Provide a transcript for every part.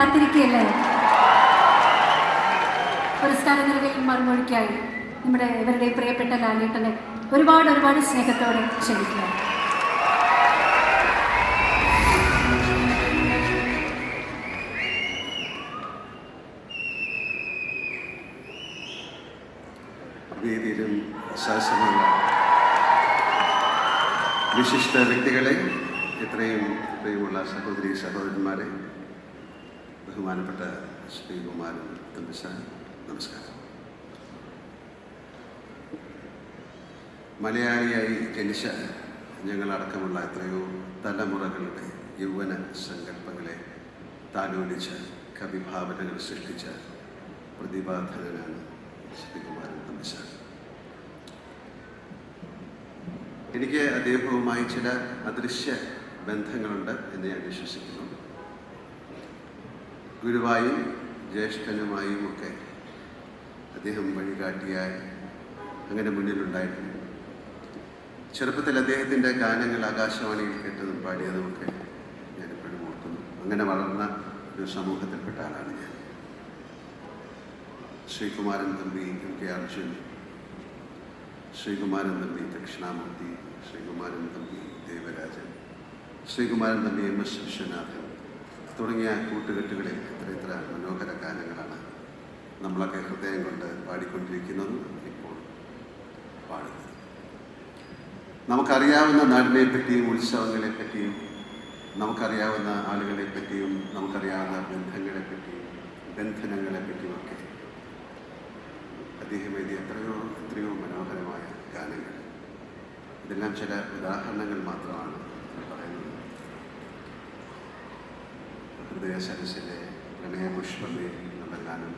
കാത്തിരിക്കുകയല്ലേ പുരസ്കാര നിലവിൽ മറുമൊഴിക്കായി നമ്മുടെ ഇവരുടെ പ്രിയപ്പെട്ട ലാലേട്ടനെ ഒരുപാട് സ്നേഹത്തോടെ ക്ഷണിക്കുക. വേദിയിലും സഹസമുള്ള വിശിഷ്ട വ്യക്തികളെ, ഇത്രയും പ്രിയമുള്ള സഹോദരി സഹോദരന്മാരെ, ബഹുമാനപ്പെട്ട ശ്രീകുമാരൻ തമ്പിസാർ, നമസ്കാരം. മലയാളിയായി ജനിച്ച ഞങ്ങളടക്കമുള്ള എത്രയോ തലമുറകളുടെ യൗവന സങ്കല്പങ്ങളെ താലോലിച്ച കവിഭാവനകൾ സൃഷ്ടിച്ച പ്രതിഭാധനനാണ് ശ്രീകുമാരൻ തമ്പിസാർ. എനിക്ക് അദ്ദേഹവുമായി ചില അദൃശ്യ ബന്ധങ്ങളുണ്ട് എന്ന് ഞാൻ വിശ്വസിക്കുന്നു. ഗുരുവായും ജ്യേഷ്ഠനുമായും ഒക്കെ അദ്ദേഹം വഴികാട്ടിയായി അങ്ങനെ മുന്നിലുണ്ടായിരുന്നു. ചെറുപ്പത്തിൽ അദ്ദേഹത്തിൻ്റെ ഗാനങ്ങൾ ആകാശവാണിയിൽ കേട്ടതും പാടിയതുമൊക്കെ ഞാനെപ്പോഴും ഓർക്കുന്നു. അങ്ങനെ വളർന്ന ഒരു സമൂഹത്തിൽപ്പെട്ട ആളാണ് ഞാൻ. Sreekumaran Thampi, M K Arjun, Sreekumaran Thampi Dakshinamoorthy, Sreekumaran Thampi Devarajan, Sreekumaran Thampi M S Viswanathan തുടങ്ങിയ കൂട്ടുകെട്ടുകളിൽ എത്ര മനോഹര ഗാനങ്ങളാണ് നമ്മളൊക്കെ ഹൃദയം കൊണ്ട് പാടിക്കൊണ്ടിരിക്കുന്നതും ഇപ്പോൾ പാടുന്നത്. നമുക്കറിയാവുന്ന നാടിനെ പറ്റിയും ഉത്സവങ്ങളെ പറ്റിയും നമുക്കറിയാവുന്ന ആളുകളെ പറ്റിയും നമുക്കറിയാവുന്ന ബന്ധങ്ങളെ പറ്റിയും ബന്ധനങ്ങളെ പറ്റിയുമൊക്കെ അദ്ദേഹം എഴുതിയ എത്രയോ മനോഹരമായ ഗാനങ്ങൾ. ഇതെല്ലാം ചില ഉദാഹരണങ്ങൾ മാത്രമാണ് പറയുന്നത്. ഹൃദയ സരസിലെ പ്രണയപുഷ്പമേ എന്നുള്ള ഗാനം,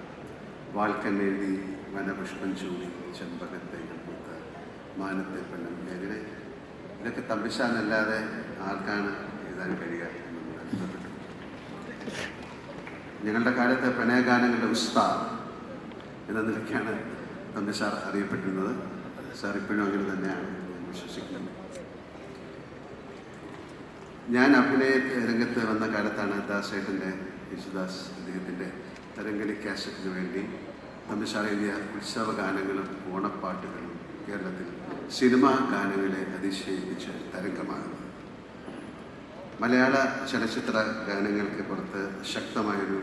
വാൽക്കന്നെഴുതി വനപുഷ്പം ചൂടി ചെമ്പകത്തേകൾ പൂത്ത് മാനത്തെ പെണ്ണും, അങ്ങനെ ഇതൊക്കെ തമ്പിസാനല്ലാതെ ആർക്കാണ് എഴുതാൻ കഴിയുക എന്ന് നമ്മൾ അത്ഭുതപ്പെട്ടു. ഞങ്ങളുടെ കാലത്തെ പ്രണയഗാനങ്ങളുടെ ഉസ്താദ് എന്ന നിലയ്ക്കാണ് തമ്പിസാർ അറിയപ്പെട്ടിരുന്നത്. സാർ ഇപ്പോഴും അങ്ങനെ തന്നെയാണ് വിശ്വസിക്കുന്നത്. ഞാൻ അഭിനയ രംഗത്ത് വന്ന കാലത്താണ് ദാസേട്ടൻ്റെ യേശുദാസ് അദ്ദേഹത്തിൻ്റെ തരംഗിണി കാസറ്റിന് വേണ്ടി തമ്പിസാർ എഴുതിയ ഉത്സവ ഗാനങ്ങളും ഓണപ്പാട്ടുകളും കേരളത്തിൽ സിനിമാ ഗാനങ്ങളെ അതിശയിപ്പിച്ച് തരംഗമാകുന്നത്. മലയാള ചലച്ചിത്ര ഗാനങ്ങൾക്ക് പുറത്ത് ശക്തമായൊരു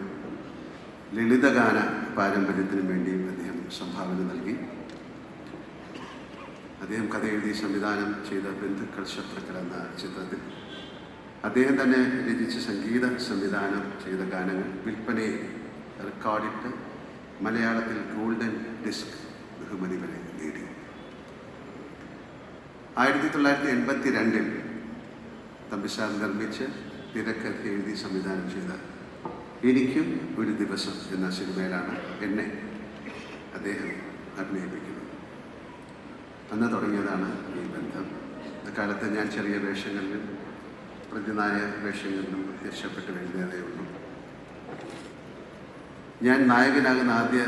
ലളിതഗാന പാരമ്പര്യത്തിനു വേണ്ടിയും അദ്ദേഹം സംഭാവന നൽകി. അദ്ദേഹം കഥ എഴുതി സംവിധാനം ചെയ്ത ബന്ധുക്കൾ ശത്രുക്കൾ എന്ന ചിത്രത്തിൽ അദ്ദേഹം തന്നെ രചിച്ച് സംഗീത സംവിധാനം ചെയ്ത ഗാനങ്ങൾ വിൽപ്പനയിൽ റെക്കോർഡിട്ട് മലയാളത്തിൽ ഗോൾഡൻ ഡിസ്ക് ബഹുമതി വരെ നേടി. 1982 തമ്പിസാർ നിർമ്മിച്ച് തിരക്കഥ എഴുതി സംവിധാനം ചെയ്ത എനിക്കും ഒരു ദിവസം എന്ന സിനിമയിലാണ് എന്നെ അദ്ദേഹം അഭിനയിപ്പിക്കുന്നത്. അന്ന് തുടങ്ങിയതാണ് ഈ ബന്ധം. അക്കാലത്ത് ഞാൻ ചെറിയ വേഷങ്ങളിലും പ്രതിനായ വേഷങ്ങളിലും പ്രത്യക്ഷപ്പെട്ട് വരുന്നതേ ഉള്ളൂ. ഞാൻ നായകനാകുന്ന ആദ്യ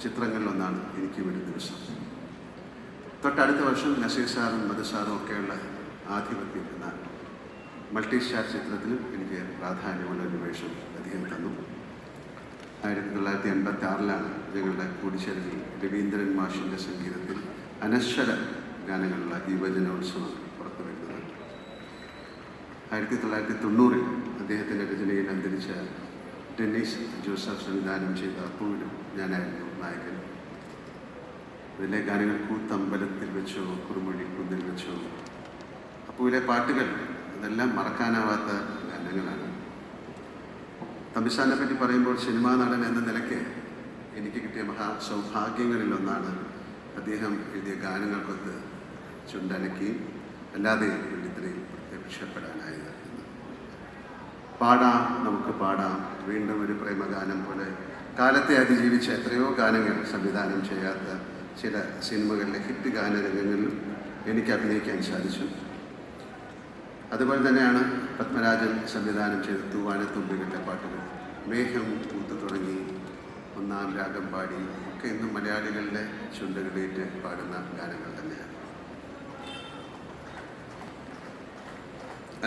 ചിത്രങ്ങളിലൊന്നാണ് എനിക്കും ഒരു ദിവസം. തൊട്ടടുത്ത വർഷം നസീർ സാറും മധു സാറും ഒക്കെയുള്ള ആധിപത്യം എന്ന മൾട്ടി സ്റ്റാർ ചിത്രത്തിലും എനിക്ക് പ്രാധാന്യമുള്ള ഒരു വേഷം അദ്ദേഹം തന്നു. 1986 ഞങ്ങളുടെ കൂടിച്ചേരലിൽ രവീന്ദ്രൻ മാഷിൻ്റെ സംഗീതത്തിൽ അനശ്വര ഗാനങ്ങളുള്ള യുവജനോത്സവം പുറത്തു വരുന്നത്. 1990 അദ്ദേഹത്തിൻ്റെ രചനയിൽ അന്തരിച്ച ഡെന്നീസ് ജോസഫ് സംവിധാനം ചെയ്ത അപ്പൂവിലും ഞാനായിരുന്നു നായകൻ. ഇതിലെ ഗാനങ്ങൾ കൂത്തമ്പലത്തിൽ വെച്ചോ കുറുമൊഴി കുന്നിൽ വെച്ചോ, അപ്പൂവിലെ പാട്ടുകൾ അതെല്ലാം മറക്കാനാവാത്ത ഗാനങ്ങളാണ്. തമ്പിസാറിനെ പറ്റി പറയുമ്പോൾ സിനിമാ നടൻ എന്ന നിലയ്ക്ക് എനിക്ക് കിട്ടിയ മഹാസൗഭാഗ്യങ്ങളിലൊന്നാണ് അദ്ദേഹം എഴുതിയ ഗാനങ്ങൾക്കൊത്ത് ചുണ്ടനക്കുകയും അല്ലാതെ വെള്ളിത്തിരയിൽ പ്രത്യക്ഷപ്പെടാനായത്. പാടാം നമുക്ക് പാടാം, വീണ്ടും ഒരു പ്രേമഗാനം പോലെ കാലത്തെ അതിജീവിച്ച എത്രയോ ഗാനങ്ങൾ സംവിധാനം ചെയ്യാത്ത ചില സിനിമകളിലെ ഹിറ്റ് ഗാനരംഗങ്ങളിലും എനിക്ക് അഭിനയിക്കാൻ സാധിച്ചു. അതുപോലെ തന്നെയാണ് പത്മരാജൻ സംവിധാനം ചെയ്ത തൂവാനത്തുമ്പികളുടെ പാട്ടുകൾ, മേഘം പൂത്തു തുടങ്ങി, ഒന്നാം രാഗം പാടി ഒക്കെ ഇന്നും മലയാളികളുടെ ചുണ്ടുകളിലേറ്റ് പാടുന്ന ഗാനങ്ങൾ തന്നെയാണ്.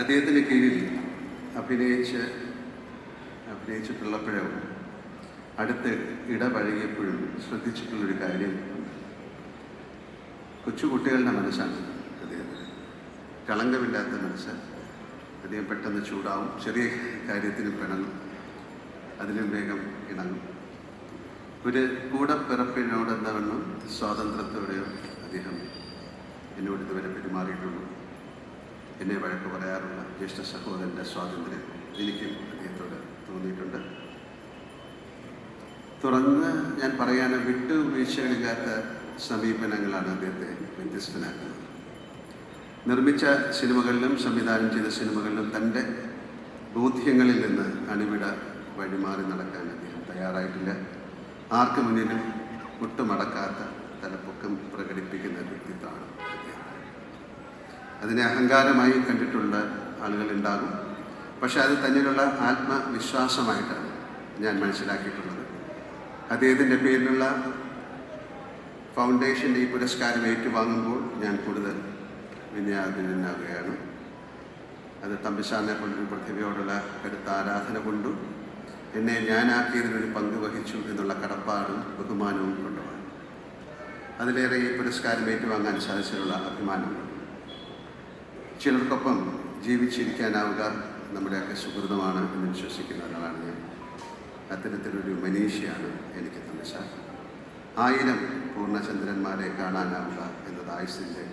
അദ്ദേഹത്തിന് കീഴിൽ അഭിനയിച്ചിട്ടുള്ളപ്പോഴും അടുത്ത് ഇടപഴകിയപ്പോഴും ശ്രദ്ധിച്ചിട്ടുള്ളൊരു കാര്യം ഉണ്ട്. കൊച്ചുകുട്ടികളുടെ മനസ്സാണ് അദ്ദേഹത്തിന്. കളങ്കമില്ലാത്ത മനസ്സ്. അദ്ദേഹം പെട്ടെന്ന് ചൂടാവും, ചെറിയ കാര്യത്തിന് പിണങ്ങും, അതിലും വേഗം ഇണങ്ങും. ഒരു കൂടപ്പിറപ്പിനോടെന്ന വണ്ണം സ്വാതന്ത്ര്യത്തോടെയോ അദ്ദേഹം എന്നോട് ഇതുവരെ പെരുമാറിയിട്ടുള്ളൂ. എന്നെ വഴക്ക് പറയാറുള്ള ജ്യേഷ്ഠ സഹോദരൻ്റെ സ്വാതന്ത്ര്യം എനിക്കും അദ്ദേഹത്തോട് തോന്നിയിട്ടുണ്ട്. തുറന്ന് ഞാൻ പറയാൻ വിട്ടുവീഴ്ചകളില്ലാത്ത സമീപനങ്ങളാണ് അദ്ദേഹത്തെ വ്യത്യസ്തനാക്കുന്നത്. നിർമ്മിച്ച സിനിമകളിലും സംവിധാനം ചെയ്ത സിനിമകളിലും തൻ്റെ ബോധ്യങ്ങളിൽ നിന്ന് അണിവിട വഴിമാറി നടക്കാൻ അദ്ദേഹം തയ്യാറായിട്ടില്ല. ആർക്ക് മുന്നിലും മുട്ടുമടക്കാത്ത തലപ്പൊക്കം പ്രകടിപ്പിക്കുന്ന വ്യക്തിത്വമാണ് അദ്ദേഹം. അതിനെ അഹങ്കാരമായി കണ്ടിട്ടുള്ള ആളുകളുണ്ടാകും. പക്ഷെ അത് തന്നിലുള്ള ആത്മവിശ്വാസമായിട്ടാണ് ഞാൻ മനസ്സിലാക്കിയിട്ടുള്ളത്. അദ്ദേഹത്തിൻ്റെ പേരിലുള്ള ഫൗണ്ടേഷൻ്റെ ഈ പുരസ്കാരം ഏറ്റുവാങ്ങുമ്പോൾ ഞാൻ കൂടുതൽ വിനയാകുകയാണ്. അത് തമ്പിസാറിനെ പോലൊരു പ്രതിഭയോടുള്ള കടുത്ത ആരാധന കൊണ്ടും എന്നെ ഞാനാക്കിയതിനൊരു പങ്ക് വഹിച്ചു എന്നുള്ള കടപ്പാടും ബഹുമാനവും കൊണ്ടുമാണ്. അതിലേറെ ഈ പുരസ്കാരം ഏറ്റുവാങ്ങാൻ സാധിച്ചതിലുള്ള അഭിമാനമുണ്ട്. ചിലർക്കൊപ്പം ജീവിച്ചിരിക്കാനാവുക നമ്മുടെയൊക്കെ സുഹൃതമാണ് എന്ന് വിശ്വസിക്കുന്ന ഒരാളാണ് ഞാൻ. അത്തരത്തിലൊരു മനീഷിയാണ് എനിക്ക് തമ്പിസാർ. 1000 പൂർണ്ണചന്ദ്രന്മാരെ കാണാനാവുക എന്നത് ആയുസ്സിൻ്റെ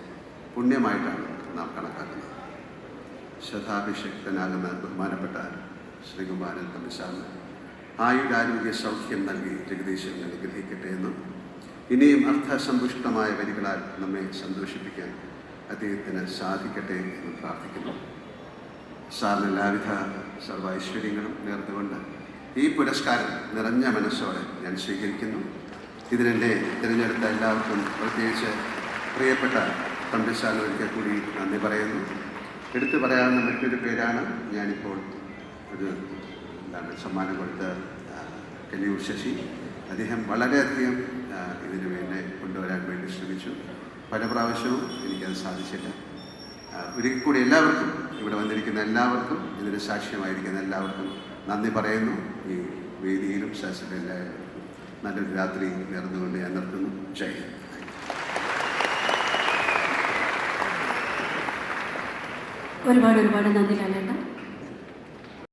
പുണ്യമായിട്ടാണ് നാം കണക്കാക്കുന്നത്. ശ്രദ്ധാഭിഷിക്തനാകുന്ന ബഹുമാനപ്പെട്ട ശ്രീകുമാരൻ തമ്പിസാറിന് ആയുരാരോഗ്യ സൗഖ്യം നൽകി ജഗദീശ്വരൻ അനുഗ്രഹിക്കട്ടെ എന്നും ഇനിയും അർത്ഥസമ്പുഷ്ടമായ വരികളാൽ നമ്മെ സന്തോഷിപ്പിക്കാൻ അദ്ദേഹത്തിന് സാധിക്കട്ടെ എന്ന് പ്രാർത്ഥിക്കുന്നു. സാറിന് എല്ലാവിധ സർവ്വ ഐശ്വര്യങ്ങളും നേർന്നുകൊണ്ട് ഈ പുരസ്കാരം നിറഞ്ഞ മനസ്സോടെ ഞാൻ സ്വീകരിക്കുന്നു. ഇതിനെന്നെ തിരഞ്ഞെടുത്ത എല്ലാവർക്കും, പ്രത്യേകിച്ച് പ്രിയപ്പെട്ട തമ്പിസാറിന് ഒരിക്കൽ കൂടി നന്ദി പറയുന്നു. എടുത്തു പറയാവുന്ന മറ്റൊരു പേരാണ് ഞാനിപ്പോൾ ഒരു സമ്മാനം കൊടുത്ത കലിയൂർ ശശി. അദ്ദേഹം വളരെയധികം ഇതിനു വേണ്ടി കൊണ്ടുവരാൻ വേണ്ടി ശ്രമിച്ചു. പല പ്രാവശ്യവും എനിക്കത് സാധിച്ചില്ല. ഒരിക്കൽ കൂടി എല്ലാവർക്കും, ഇവിടെ വന്നിരിക്കുന്ന എല്ലാവർക്കും, ഇതിന് സാക്ഷ്യമായിരിക്കുന്ന എല്ലാവർക്കും നന്ദി പറയുന്നു. ഈ വേദിയിലും സദസ്സിലും എല്ലാവർക്കും നല്ലൊരു രാത്രി നേർന്നുകൊണ്ട് ഞാൻ നിർത്തുന്നു. ജയ് ഹിന്ദ്. ഒരുപാട് നന്ദി ലാലേട്ട.